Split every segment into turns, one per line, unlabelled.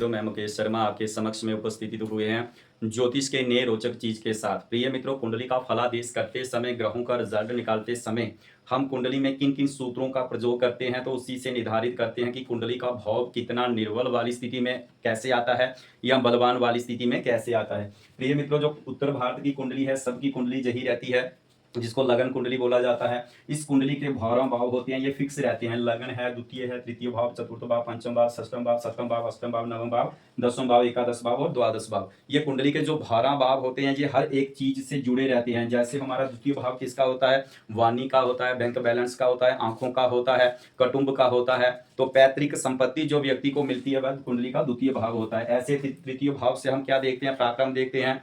मित्रों, मैं मुकेश शर्मा आपके समक्ष में उपस्थित हुए हैं ज्योतिष के नए रोचक चीज के साथ। प्रिय मित्रों, कुंडली का फलादेश करते समय, ग्रहों का रिजल्ट निकालते समय हम कुंडली में किन किन सूत्रों का प्रयोग करते हैं, तो उसी से निर्धारित करते हैं कि कुंडली का भाव कितना निर्बल वाली स्थिति में कैसे आता है या बलवान वाली स्थिति में कैसे आता है। प्रिय मित्रों, जो उत्तर भारत की कुंडली है, सबकी कुंडली यही रहती है, जिसको लगन कुंडली बोला जाता है। इस कुंडली के 12 भाव होते हैं, ये फिक्स रहते हैं। लगन है, द्वितीय है, तृतीय भाव, चतुर्थ भाव, पंचम भाव, षष्ठम भाव, सप्तम भाव, अष्टम भाव, नवम भाव, दसवां भाव, एकादश भाव और द्वादश भाव। ये कुंडली के जो 12 भाव होते हैं, ये हर एक चीज से जुड़े रहते हैं। जैसे हमारा द्वितीय भाव किसका होता है? वाणी का होता है, बैंक बैलेंस का होता है, आंखों का होता है, कुटुंब का होता है। तो पैतृक संपत्ति जो व्यक्ति को मिलती है वह कुंडली का द्वितीय भाव होता है। ऐसे तृतीय भाव से हम क्या देखते हैं? पराक्रम देखते हैं।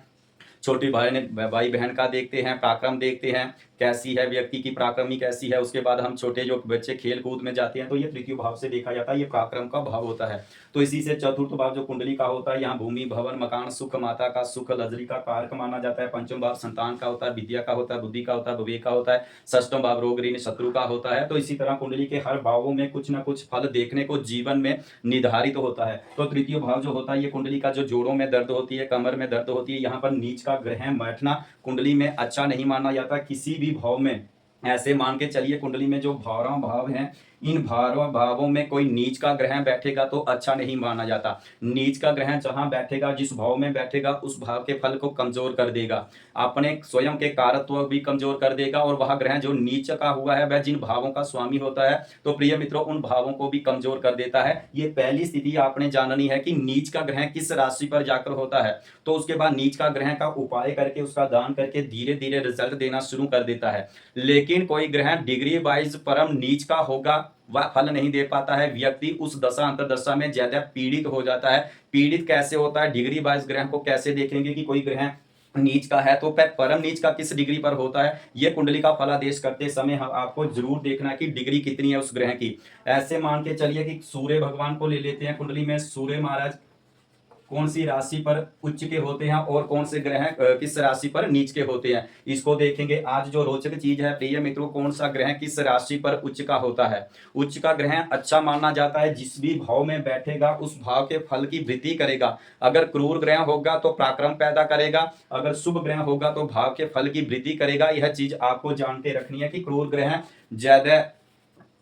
छोटी भाई बहन का देखते हैं, पराक्रम देखते हैं, कैसी है व्यक्ति की पराक्रमी कैसी है। उसके बाद हम छोटे जो बच्चे खेल कूद में जाते हैं, तो ये तृतीय भाव से देखा जाता है, ये पराक्रम का भाव होता है। तो इसी से चतुर्थ भाव जो कुंडली का होता है, यहाँ भूमि, भवन, मकान, सुख, माता का सुख, लग्जरी का कारक माना जाता है। पंचम भाव संतान का होता है, विद्या का होता है, बुद्धि का होता है, विवेक का होता है। षष्ठम भाव रोग ऋण शत्रु का होता है। तो इसी तरह कुंडली के हर भावों में कुछ ना कुछ फल देखने को जीवन में निर्धारित होता है। तो तृतीय भाव जो होता है, ये कुंडली का जो जोड़ों में दर्द होती है, कमर में दर्द होती है, यहाँ पर नीच का ग्रह बैठना कुंडली में अच्छा नहीं माना जाता। किसी भी भाव में ऐसे मान के चलिए, कुंडली में जो 12 भाव हैं, इन 12 भावों में कोई नीच का ग्रह बैठेगा तो अच्छा नहीं माना जाता। नीच का ग्रह जहां बैठेगा, जिस भाव में बैठेगा, उस भाव के फल को कमजोर कर देगा, अपने स्वयं के कारत्व भी कमजोर कर देगा। और वह ग्रह जो नीच का हुआ है, वह जिन भावों का स्वामी होता है, तो प्रिय मित्रों, उन भावों को भी कमजोर कर देता है। ये पहली स्थिति आपने जाननी है कि नीच का ग्रह किस राशि पर जाकर होता है। तो उसके बाद नीच का ग्रह का उपाय करके, उसका दान करके धीरे धीरे रिजल्ट देना शुरू कर देता है। लेकिन कोई ग्रह डिग्री वाइज परम नीच का होगा, वह फल नहीं दे पाता है। व्यक्ति उस दशा अंतरदशा में ज्यादा पीड़ित हो जाता है। पीड़ित कैसे होता है? डिग्री वाइज ग्रह को कैसे देखेंगे कि कोई ग्रह नीच का है तो परम नीच का किस डिग्री पर होता है। ये कुंडली का फलादेश करते समय आपको जरूर देखना कि डिग्री कितनी है उस ग्रह की। ऐसे मान के चलिए कि सूर्य भगवान को ले लेते हैं। कुंडली में सूर्य महाराज कौन सी राशि पर उच्च के होते हैं और कौन से ग्रह किस राशि पर नीच के होते हैं, इसको देखेंगे। आज जो रोचक चीज है प्रिय मित्रों, कौन सा ग्रह किस राशि पर उच्च का होता है। उच्च का ग्रह अच्छा माना जाता है, जिस भी भाव में बैठेगा उस भाव के फल की वृद्धि करेगा। अगर क्रूर ग्रह होगा तो पराक्रम पैदा करेगा, अगर शुभ ग्रह होगा तो भाव के फल की वृद्धि करेगा। यह चीज आपको जान के रखनी है कि क्रूर ग्रह ज्यादा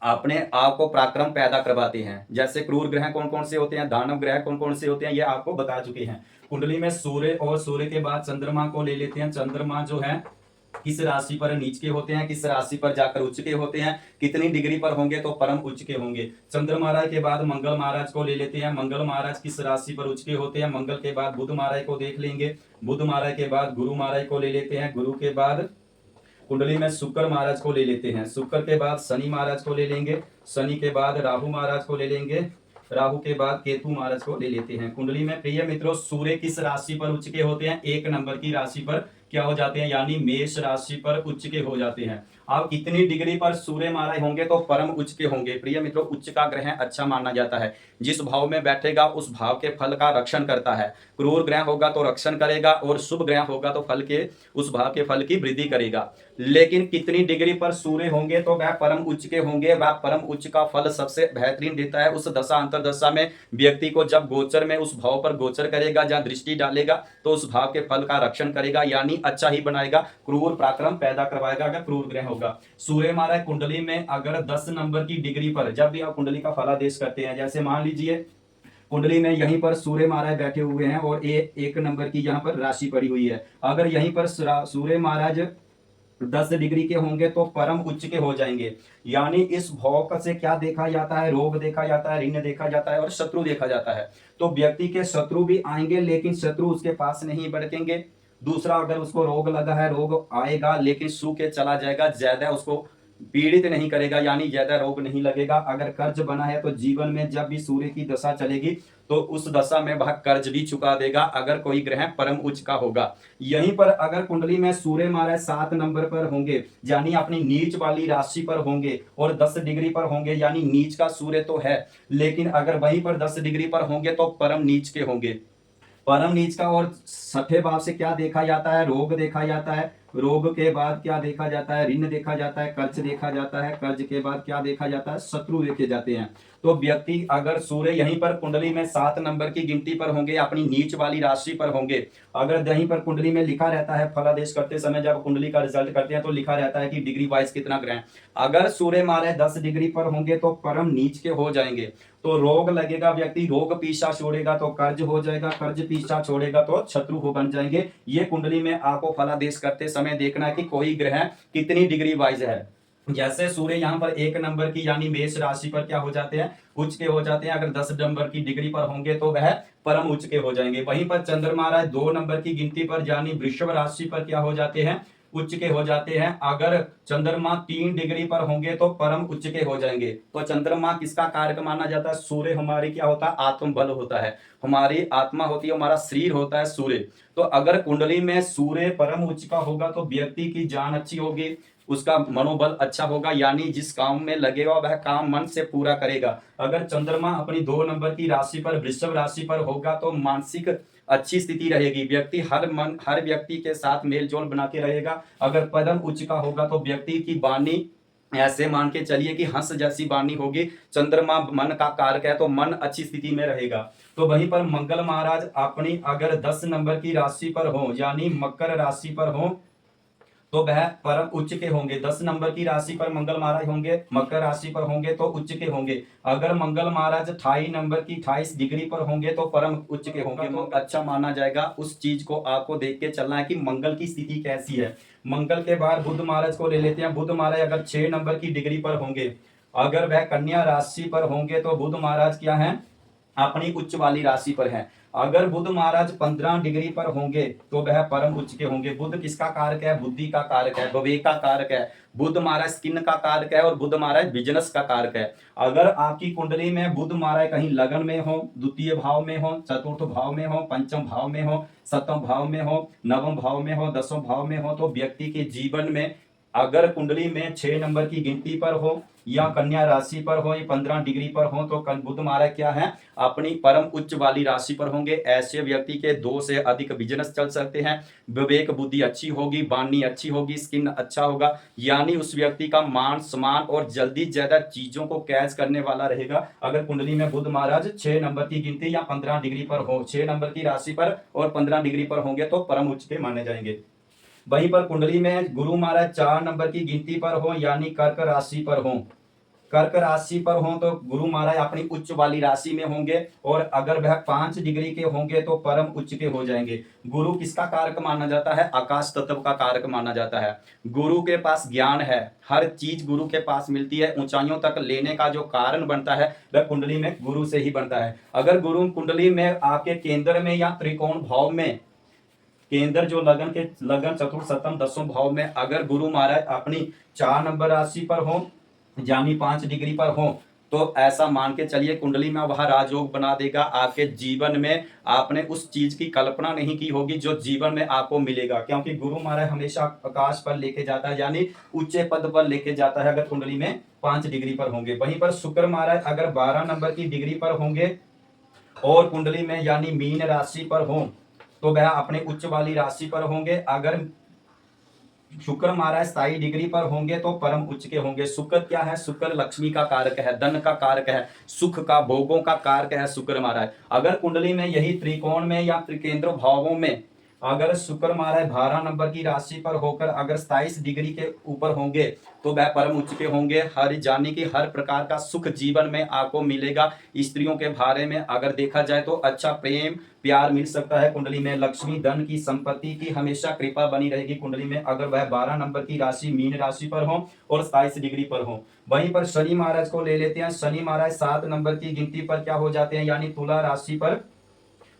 अपने आप को पराक्रम पैदा करवाते हैं। जैसे क्रूर ग्रह कौन कौन से होते हैं, दानव ग्रह कौन कौन से होते हैं, ये आपको बता चुके हैं। कुंडली में सूर्य और सूर्य के बाद चंद्रमा को ले लेते हैं। चंद्रमा जो है किस राशि पर नीच के होते हैं, किस राशि पर जाकर उच्च के होते हैं, कितनी डिग्री पर होंगे तो परम उच्च के होंगे। चंद्र महाराज के बाद मंगल महाराज को ले लेते हैं। मंगल महाराज किस राशि पर उच्च के होते हैं? मंगल के बाद बुध महाराज को देख लेंगे। बुध महाराज के बाद गुरु महाराज को ले लेते हैं। गुरु के बाद कुंडली में शुक्र महाराज को ले लेते हैं। शुक्र के बाद शनि महाराज को ले लेंगे। शनि के बाद राहु महाराज को ले लेंगे। राहु के बाद केतु महाराज को ले लेते हैं। कुंडली में प्रिय मित्रों, सूर्य किस राशि पर उच्च के होते हैं? 1 नंबर की राशि पर क्या हो जाते हैं, यानी मेष राशि पर उच्च के हो जाते हैं। अब कितनी डिग्री पर सूर्य महाराज होंगे तो परम उच्च के होंगे? प्रिय मित्रों, उच्च का ग्रह अच्छा माना जाता है, जिस भाव में बैठेगा उस भाव के फल का रक्षण करता है। क्रूर ग्रह होगा तो रक्षण करेगा, और शुभ ग्रह होगा तो फल के उस भाव के फल की वृद्धि करेगा। लेकिन कितनी डिग्री पर सूर्य होंगे तो वह परम उच्च के होंगे? वह परम उच्च का फल सबसे बेहतरीन देता है। उस दशा अंतरदशा में व्यक्ति को जब गोचर में उस भाव पर गोचर करेगा, जहां दृष्टि डालेगा, तो उस भाव के फल का रक्षण करेगा, यानी अच्छा ही बनाएगा, क्रूर पराक्रम पैदा करवाएगा अगर क्रूर ग्रह होगा। सूर्य महाराज कुंडली में अगर 10 नंबर की डिग्री पर, जब भी आप कुंडली का फलादेश करते हैं, जैसे मान लीजिए कुंडली में यहीं पर सूर्य महाराज बैठे हुए हैं और 1 नंबर की यहाँ पर राशि पड़ी हुई है। अगर यहीं पर सूर्य महाराज 10 डिग्री के होंगे तो परम उच्च के हो जाएंगे। यानी इस भाव से क्या देखा जाता है? रोग देखा जाता है, ऋण देखा जाता है और शत्रु देखा जाता है। तो व्यक्ति के शत्रु भी आएंगे, लेकिन शत्रु उसके पास नहीं भड़केंगे। दूसरा, अगर उसको रोग लगा है, रोग आएगा लेकिन सू के चला जाएगा, ज्यादा उसको पीड़ित नहीं करेगा, यानी ज्यादा रोग नहीं लगेगा। अगर कर्ज बना है तो जीवन में जब भी सूर्य की दशा चलेगी तो उस दशा में वह कर्ज भी चुका देगा, अगर कोई ग्रह परम उच्च का होगा। यहीं पर अगर कुंडली में सूर्य महाराज 7 नंबर पर होंगे, यानी अपनी नीच वाली राशि पर होंगे और 10 डिग्री पर होंगे, यानी नीच का सूर्य तो है, लेकिन अगर वहीं पर 10 डिग्री पर होंगे तो परम नीच के होंगे। परम नीच का और 6ठे भाव से क्या देखा जाता है? रोग देखा जाता है। रोग के बाद क्या देखा जाता है? ऋण देखा जाता है, कर्ज देखा जाता है। कर्ज के बाद क्या देखा जाता है? शत्रु देखे जाते हैं। तो व्यक्ति अगर सूर्य यहीं पर कुंडली में 7 नंबर की गिनती पर होंगे, अपनी नीच वाली राशि पर होंगे, अगर यहीं पर कुंडली में लिखा रहता है फलादेश करते समय जब कुंडली का रिजल्ट करते हैं तो लिखा रहता है कि डिग्री वाइज कितना ग्रह, अगर सूर्य महाराज 10 डिग्री पर होंगे तो परम नीच के हो जाएंगे, तो रोग लगेगा, व्यक्ति रोग पीछा छोड़ेगा तो कर्ज हो जाएगा, कर्ज पीछा छोड़ेगा तो शत्रु हो बन जाएंगे। ये कुंडली में आपको फलादेश करते समय देखना है कि कोई ग्रह कितनी डिग्री वाइज है। जैसे सूर्य यहाँ पर 1 नंबर की यानी मेष राशि पर क्या हो जाते हैं, उच्च के हो जाते हैं, अगर 10 नंबर की डिग्री पर होंगे तो वह परम उच्च के हो जाएंगे। वहीं पर चंद्रमा महाराज 2 नंबर की गिनती पर यानी वृषभ राशि पर क्या हो जाते हैं, उच्च के हो जाते हैं, अगर चंद्रमा 3 डिग्री पर होंगे तो परम उच्च के हो जाएंगे। तो चंद्रमा किसका कारक माना जाता है, सूर्य हमारी क्या होता है, आत्म बल होता है, हमारी आत्मा होती है, हमारा शरीर होता है सूर्य। तो अगर कुंडली में सूर्य परम उच्च का होगा तो व्यक्ति की जान अच्छी होगी, उसका मनोबल अच्छा होगा, यानी जिस काम में लगेगा वह काम मन से पूरा करेगा। अगर चंद्रमा अपनी 2 नंबर की राशि पर वृषभ राशि पर होगा तो मानसिक अच्छी स्थिति रहेगी, व्यक्ति हर व्यक्ति के साथ मेल जोल बना के रहेगा। अगर पदम उच्च का होगा तो व्यक्ति की वाणी ऐसे मान के चलिए कि हंस जैसी वाणी होगी, चंद्रमा मन का कारक है तो मन अच्छी स्थिति में रहेगा। तो वहीं पर मंगल महाराज अपनी अगर 10 नंबर की राशि पर हो यानी मकर राशि पर हो तो वह परम उच्च के होंगे। 10 नंबर की राशि पर मंगल महाराज होंगे, मकर राशि पर होंगे तो उच्च के होंगे। अगर मंगल महाराज 28 नंबर की 28 डिग्री पर होंगे तो परम उच्च के होंगे, तो अच्छा माना जाएगा। उस चीज को आपको देख के चलना है कि मंगल की स्थिति कैसी है। मंगल के बाद बुध महाराज को ले लेते हैं। बुध महाराज अगर 6 नंबर की डिग्री पर होंगे, अगर वह कन्या राशि पर होंगे तो बुध महाराज क्या है, अपनी उच्च वाली राशि पर है। अगर बुध महाराज 15 डिग्री पर होंगे तो वह परम उच्च के होंगे। बुध किसका कारक है, बुद्धि का कारक है, विवेक का कारक है। बुध महाराज स्किन का कारक है और बुध महाराज बिजनेस का कारक है। अगर आपकी कुंडली में बुध महाराज कहीं लगन में हो, द्वितीय भाव में हो, चतुर्थ भाव में हो, पंचम भाव में हो, सप्तम भाव में हो, नवम भाव में हो, 10वें भाव में हो, तो व्यक्ति के जीवन में अगर कुंडली में 6 नंबर की गिनती पर हो या कन्या राशि पर हो या 15 डिग्री पर हो तो बुध महाराज क्या है, अपनी परम उच्च वाली राशि पर होंगे। ऐसे व्यक्ति के 2 से अधिक बिजनेस चल सकते हैं, विवेक बुद्धि अच्छी होगी, वाणी अच्छी होगी, स्किन अच्छा होगा, यानी उस व्यक्ति का मान सम्मान और जल्दी ज्यादा चीजों को कैच करने वाला रहेगा। अगर कुंडली में बुध महाराज 6 नंबर की गिनती या 15 डिग्री पर हो, 6 नंबर की राशि पर और 15 डिग्री पर होंगे तो परम उच्च के माने जाएंगे। वहीं पर कुंडली में गुरु महाराज 4 नंबर की गिनती पर हो यानी कर्क राशि पर हो, कर्क राशि पर हो तो गुरु महाराज अपनी उच्च वाली राशि में होंगे, और अगर वह 5 डिग्री के होंगे तो परम उच्च के हो जाएंगे। गुरु किसका कारक माना जाता है, आकाश तत्व का कारक माना जाता है। गुरु के पास ज्ञान है, हर चीज गुरु के पास मिलती है, ऊंचाइयों तक लेने का जो कारण बनता है वह कुंडली में गुरु से ही बनता है। अगर गुरु कुंडली में आपके केंद्र में या त्रिकोण भाव में, केंद्र जो लगन चतुर्थ सप्तम 10वें भाव में अगर गुरु महाराज अपनी 4 नंबर राशि पर हो यानी 5 डिग्री पर हो तो ऐसा मान के चलिए कुंडली में वह राजयोग बना देगा। आपके जीवन में आपने उस चीज की कल्पना नहीं की होगी जो जीवन में आपको मिलेगा, क्योंकि गुरु महाराज हमेशा आकाश पर लेके जाता है यानी ऊंचे पद पर लेके जाता है अगर कुंडली में 5 डिग्री पर होंगे। वहीं पर शुक्र महाराज अगर 12 नंबर की डिग्री पर होंगे और कुंडली में यानी मीन राशि पर हो तो वह अपने उच्च वाली राशि पर होंगे। अगर शुक्र महाराज 27 डिग्री पर होंगे तो परम उच्च के होंगे। शुक्र क्या है, शुक्र लक्ष्मी का कारक है, धन का कारक है, सुख का भोगों का कारक है शुक्र महाराज। अगर कुंडली में यही त्रिकोण में या त्रिकेंद्र भावों में अगर शुक्र महाराज 12 नंबर की राशि पर होकर अगर 27 डिग्री के ऊपर होंगे तो वह परम उच्च के होंगे। हर जाने की हर प्रकार का सुख जीवन में आपको मिलेगा। स्त्रियों के बारे में अगर देखा जाए तो अच्छा प्रेम प्यार मिल सकता है। कुंडली में लक्ष्मी धन की संपत्ति की हमेशा कृपा बनी रहेगी कुंडली में अगर वह 12 नंबर की राशि मीन राशि पर हो और 27 डिग्री पर हो। वहीं पर शनि महाराज को ले लेते हैं। शनि महाराज 7 नंबर की गिनती पर क्या हो जाते हैं यानी तुला राशि पर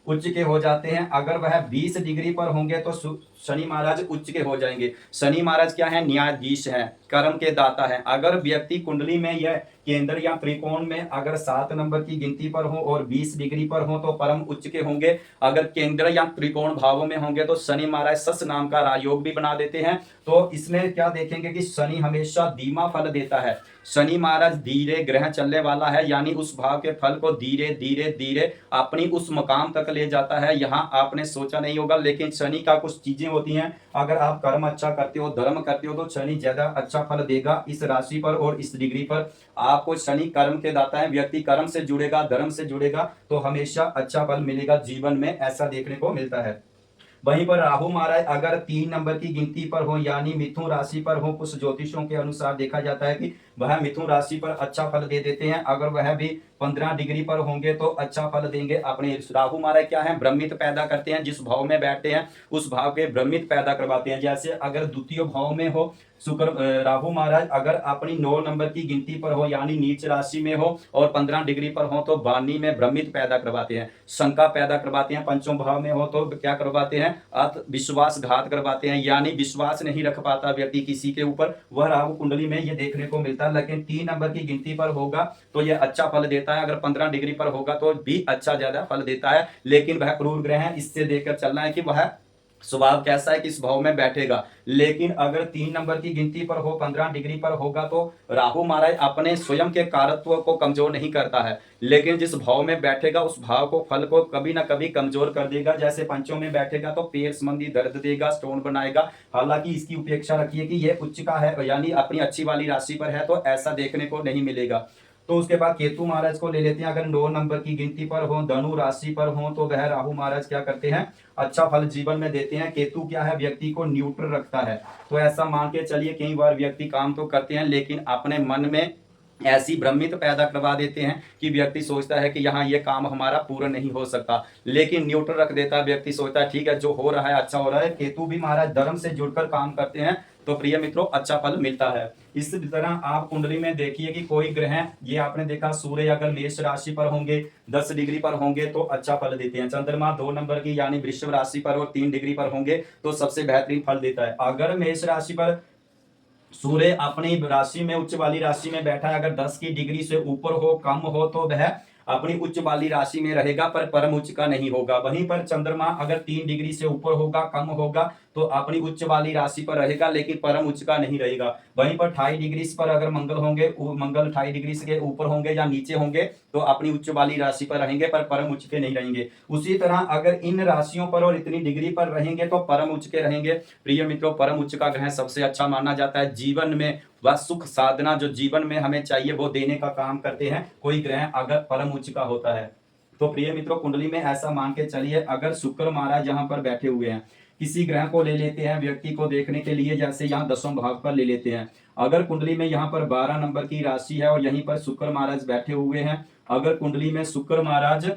उच्च के हो जाते हैं। अगर वह 20 डिग्री पर होंगे तो शनि महाराज उच्च के हो जाएंगे। शनि महाराज क्या है, न्यायाधीश है, कर्म के दाता है। अगर व्यक्ति कुंडली में यह केंद्र या त्रिकोण में अगर 7 नंबर की गिनती पर हो और 20 डिग्री पर हो तो परम उच्च के होंगे। अगर केंद्र या त्रिकोण भावों में होंगे तो शनि महाराज सस नाम का राजयोग भी बना देते हैं। तो इसमें क्या देखेंगे कि शनि हमेशा धीमा फल देता है। शनि महाराज धीरे ग्रह चलने वाला है यानी उस भाव के फल को धीरे धीरे धीरे अपनी उस मकाम तक ले जाता है। यहाँ आपने सोचा नहीं होगा लेकिन शनि का कुछ चीजें होती हैं, अगर आप कर्म अच्छा करते हो धर्म करते हो तो शनि ज्यादा अच्छा अच्छा फल देगा इस राशि पर और इस डिग्री पर। आपको शनि कर्म के दाता है, व्यक्ति कर्म से जुड़ेगा, धर्म से जुड़ेगा तो हमेशा अच्छा फल मिलेगा जीवन में, ऐसा देखने को मिलता है। वहीं पर राहु महाराज अगर 3 नंबर की गिनती पर हो यानी मिथुन राशि पर हो, कुछ ज्योतिषों के अनुसार देखा जाता है कि वह मिथुन राशि पर अच्छा फल दे देते हैं। अगर वह भी 15 डिग्री पर होंगे तो अच्छा फल देंगे। अपने राहु महाराज क्या है, ब्रह्मित पैदा करते हैं, जिस भाव में बैठते हैं उस भाव के ब्रह्मित पैदा करवाते हैं। जैसे अगर द्वितीय भाव में हो शुक्र राहु महाराज अगर अपनी 9 नंबर की गिनती पर हो यानी नीच राशि में हो और 15 डिग्री पर हो तो वाणी में ब्रह्मित पैदा करवाते हैं, शंका पैदा करवाते हैं। पंचम भाव में हो तो क्या करवाते हैं, विश्वासघात करवाते हैं, यानी विश्वास नहीं रख पाता व्यक्ति किसी के ऊपर, वह राहु कुंडली में ये देखने को मिलता है। लेकिन 3 नंबर की गिनती पर होगा तो यह अच्छा फल देता है। अगर 15 डिग्री पर होगा तो भी अच्छा ज्यादा फल देता है। लेकिन वह क्रूर ग्रह है, इससे देखकर चलना है कि वह स्वभाव कैसा है, किस भाव में बैठेगा। लेकिन अगर 3 नंबर की गिनती पर हो, 15 डिग्री पर होगा तो राहु महाराज अपने स्वयं के कारत्व को कमजोर नहीं करता है, लेकिन जिस भाव में बैठेगा उस भाव को फल को कभी ना कभी कमजोर कर देगा। जैसे पंचों में बैठेगा तो पैर संबंधी दर्द देगा, स्टोन बनाएगा। हालांकि इसकी उपेक्षा रखिए कि यह उच्च का है यानी अपनी अच्छी वाली राशि पर है तो ऐसा देखने को नहीं मिलेगा। तो उसके बाद केतु महाराज को ले लेते हैं। अगर 9 नंबर की गिनती पर हो, धनु राशि पर हो तो वह राहु महाराज क्या करते हैं, अच्छा फल जीवन में देते हैं। केतु क्या है, व्यक्ति को न्यूट्रल रखता है। तो ऐसा मान के चलिए कई बार व्यक्ति काम तो करते हैं लेकिन अपने मन में ऐसी भ्रमित पैदा करवा देते हैं कि व्यक्ति सोचता है कि यहाँ ये काम हमारा पूरा नहीं हो सकता, लेकिन न्यूट्रल रख देता है। व्यक्ति सोचता है ठीक है जो हो रहा है अच्छा हो रहा है। केतु भी महाराज धर्म से जुड़कर काम करते हैं तो प्रिय मित्रों अच्छा फल मिलता है। इस तरह आप कुंडली में देखिए कि कोई ग्रह, ये आपने देखा सूर्य अगर मेष राशि पर होंगे 10 डिग्री पर होंगे तो अच्छा फल देते हैं। चंद्रमा 2 नंबर की यानी वृषभ राशि पर और 3 डिग्री पर होंगे तो सबसे बेहतरीन फल देता है। अगर मेष राशि पर सूर्य अपनी राशि में उच्च वाली राशि में बैठा है, अगर 10 की डिग्री से ऊपर हो कम हो तो वह अपनी उच्च वाली राशि में रहेगा पर परम उच्च का नहीं होगा। वहीं पर चंद्रमा अगर 3 डिग्री से ऊपर होगा कम होगा तो अपनी उच्च वाली राशि पर रहेगा लेकिन परम उच्च का नहीं रहेगा। वहीं पर 28 डिग्री पर अगर मंगल होंगे, मंगल 28 डिग्री के ऊपर होंगे या नीचे होंगे तो अपनी उच्च वाली राशि पर रहेंगे पर परम उच्च के नहीं रहेंगे। उसी तरह अगर इन राशियों पर और इतनी डिग्री पर रहेंगे तो परम उच्च के रहेंगे। प्रिय मित्रों परम उच्च का ग्रह सबसे अच्छा माना जाता है। जीवन में वह सुख साधना जो जीवन में हमें चाहिए वो देने का काम करते हैं कोई ग्रह अगर परम उच्च का होता है। तो प्रिय मित्रों कुंडली में ऐसा मान के चलिए अगर शुक्र महाराज यहाँ पर बैठे हुए हैं, किसी ग्रह को ले लेते हैं व्यक्ति को देखने के लिए, जैसे यहाँ 10वें भाव पर ले लेते हैं। अगर कुंडली में यहाँ पर 12 नंबर की राशि है और यहीं पर शुक्र महाराज बैठे हुए हैं, अगर कुंडली में शुक्र महाराज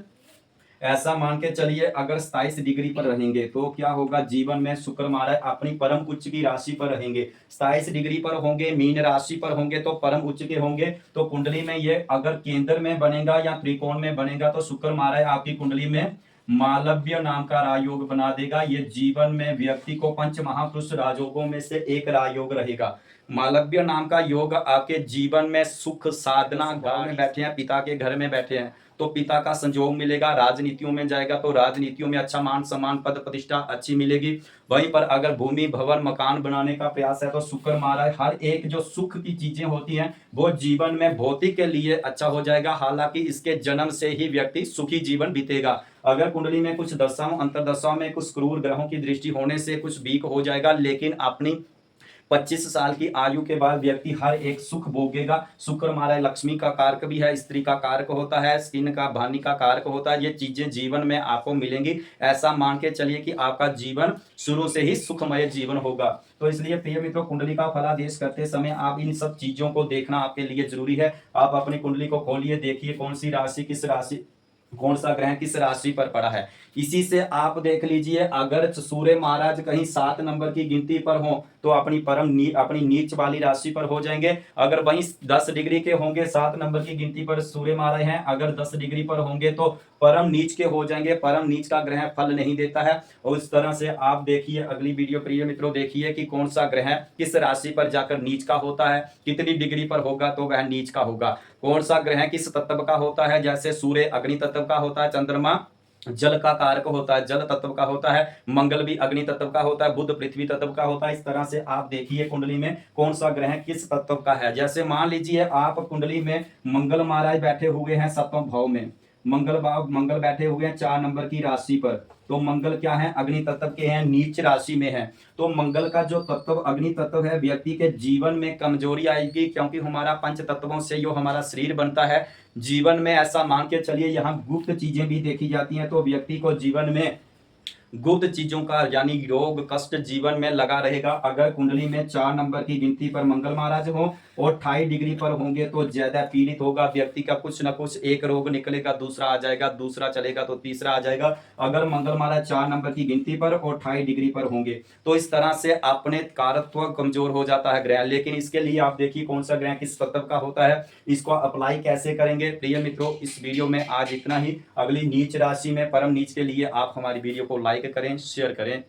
ऐसा मान के चलिए अगर 27 डिग्री पर रहेंगे तो क्या होगा, जीवन में शुक्र महाराज अपनी परम उच्च की राशि पर रहेंगे। 27 डिग्री पर होंगे, मीन राशि पर होंगे तो परम उच्च के होंगे। तो कुंडली में ये अगर केंद्र में बनेगा या त्रिकोण में बनेगा तो शुक्र महाराज आपकी कुंडली में मालव्य नाम का राजयोग बना देगा। ये जीवन में व्यक्ति को पंच महापुरुष राजयोगों में से एक राजयोग रहेगा। मालव्य नाम का योग आपके जीवन में सुख साधना, गांव में बैठे हैं, पिता के घर में बैठे हैं तो पिता का संयोग मिलेगा। राजनीतियों में जाएगा तो राजनीतियों में अच्छा मान सम्मान पद प्रतिष्ठा अच्छी मिलेगी। वहीं पर अगर भूमि भवन मकान बनाने का प्रयास है तो शुक्र महाराज हर एक जो सुख की चीजें होती हैं वो जीवन में भौतिक के लिए अच्छा हो जाएगा। हालांकि इसके जन्म से ही व्यक्ति सुखी जीवन बीतेगा। अगर कुंडली में कुछ दशाओं अंतरदशाओं में कुछ क्रूर ग्रहों की दृष्टि होने से कुछ वीक हो जाएगा, लेकिन अपनी 25 साल की आयु के बाद व्यक्ति हर एक सुख भोगेगा। शुक्र महाराज लक्ष्मी का कारक भी है, स्त्री का कारक होता है, स्किन का भानी का कारक होता है। ये चीजें जीवन में आपको मिलेंगी। ऐसा मान के चलिए कि आपका जीवन शुरू से ही सुखमय जीवन होगा। तो इसलिए प्रिय मित्रों कुंडली का फलादेश करते समय आप इन सब चीजों को देखना आपके लिए जरूरी है। आप अपनी कुंडली को खोलिए, देखिए कौन सी राशि किस राशि, कौन सा ग्रह किस राशि पर पड़ा है। इसी से आप देख लीजिए अगर सूर्य महाराज कहीं 7 नंबर की गिनती पर हो तो अपनी अपनी नीच वाली राशि पर हो जाएंगे। अगर वहीं 10 डिग्री के होंगे, 7 नंबर की गिनती पर सूर्य महाराज हैं, अगर 10 डिग्री पर होंगे तो परम नीच के हो जाएंगे। परम नीच का ग्रह फल नहीं देता है। और इस तरह से आप देखिए अगली वीडियो प्रिय मित्रों देखिए कि कौन सा ग्रह किस राशि पर जाकर नीच का होता है, कितनी डिग्री पर होगा तो वह नीच का होगा। कौन सा ग्रह किस तत्व का होता है, जैसे सूर्य अग्नि तत्व का होता है, चंद्रमा जल का कारक होता है, जल तत्व का होता है, मंगल भी अग्नि तत्व का होता है, बुध पृथ्वी तत्व का होता है। इस तरह से आप देखिए कुंडली में कौन सा ग्रह किस तत्व का है। जैसे मान लीजिए आप कुंडली में मंगल महाराज बैठे हुए हैं 7वें भाव में, मंगल बैठे हुए हैं 4 नंबर की राशि पर। तो मंगल क्या है, अग्नि तत्व के हैं, नीच राशि में है। तो मंगल का जो तत्व अग्नि तत्व है, व्यक्ति के जीवन में कमजोरी आएगी, क्योंकि हमारा पंच तत्वों से जो हमारा शरीर बनता है, जीवन में ऐसा मान के चलिए यहाँ गुप्त चीजें भी देखी जाती हैं। तो व्यक्ति को जीवन में गुप्त चीजों का यानी रोग कष्ट जीवन में लगा रहेगा। अगर कुंडली में 4 नंबर की गिनती पर मंगल महाराज हो और 28 डिग्री पर होंगे तो ज्यादा पीड़ित होगा व्यक्ति का, कुछ ना कुछ एक रोग निकलेगा, दूसरा आ जाएगा, दूसरा चलेगा तो तीसरा आ जाएगा। अगर मंगल महाराज 4 नंबर की गिनती पर और 28 डिग्री पर होंगे तो इस तरह से अपने कारकत्व कमजोर हो जाता है ग्रह। लेकिन इसके लिए आप देखिए कौन सा ग्रह किस तत्व का होता है, इसको अप्लाई कैसे करेंगे। प्रिय मित्रों, इस वीडियो में आज इतना ही। अगली नीच राशि में परम नीच के लिए आप हमारी वीडियो को लाइक करें, शेयर करें।